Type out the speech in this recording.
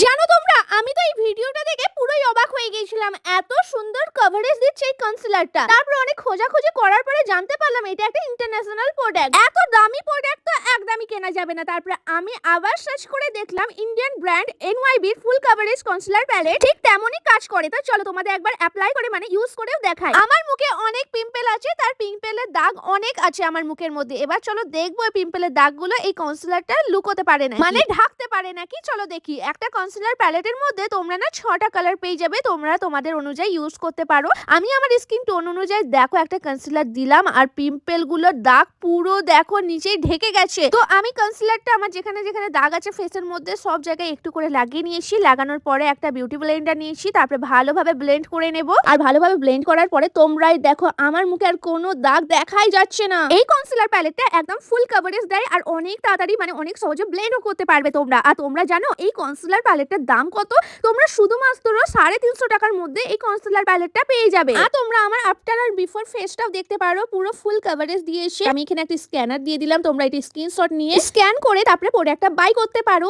জানো তোমরা, আমি তো এই ভিডিওটা দেখে পুরোই অবাক হয়ে গিয়েছিলাম। এত সুন্দর কভারেজ দিচ্ছে এই কনসিলারটা। তারপর অনেক খোঁজাখুঁজি করার পরে জানতে পারলাম এটা একটা ইন্টারন্যাশনাল প্রোডাক্ট। এত দামি প্রোডাক্ট তো একদমই কেনা যাবে না। তারপরে আমি আবার সার্চ করে দেখলাম Indian brand NYB full coverage concealer palette ঠিক তেমনই কাজ করে। তো চলো তোমাদের একবার অ্যাপ্লাই করে মানে ইউজ করেও দেখাই। আমার মুখে অনেক পিম্পল আছে, তার পিম্পলের দাগ অনেক আছে আমার মুখের মধ্যে। এবার চলো দেখবো এই পিম্পলের দাগগুলো এই কনসিলারটা লুকোতে পারে না, মানে ঢাকতে পারে নাকি। চলো দেখি। একটা কনসিলার প্যালেটের মধ্যে তোমরা না 6টা কালার পেয়ে যাবে, তোমরা তোমাদের অনুযায়ী ইউজ করতে পারো। আমি আমার স্কিন টোন অনুযায়ী দেখো একটা কনসিলার দিলাম, আর পিম্পল গুলোর দাগ পুরো দেখো নিচেই ঢেকে গেছে। তো আমি কনসিলারটা আমার যেখানে যেখানে দাগ আছে ফেসের মধ্যে সব জায়গায় একটু করে লাগিয়ে নিয়েছি। লাগানোর পরে একটা বিউটি ব্লেন্ডার নিয়েছি, তারপরে ভালোভাবে ব্লেন্ড করে নেব। আর ভালোভাবে ব্লেন্ড করার পরে তোমরাই দেখো আমার মুখে আর কোনো দাগ দেখাই যাচ্ছে না। এই কনসিলার প্যালেটটা একদম ফুল কভারেজ দেয় আর অনেক তাড়াতাড়ি মানে অনেক সহজে ব্লেন্ডও করতে পারবে তোমরা। আর তোমরা জানো এই কনসিলার প্যালেটটার দাম কত? তোমরা শুধুমাত্র 350 টাকার মধ্যে এই কনসিলার প্যালেটটা পেয়ে যাবে। আর তোমরা আমার আফটার আর বিফোর ফেসটাও দেখতে পারো, পুরো ফুল কভারেজ দিয়েছে। আমি এখানে একটা স্ক্যানার দিয়ে দিলাম, তোমরা এটা স্ক্রিনশট নিয়ে স্ক্যান করে তারপরে প্রোডাক্টটা বাই করতে পারো।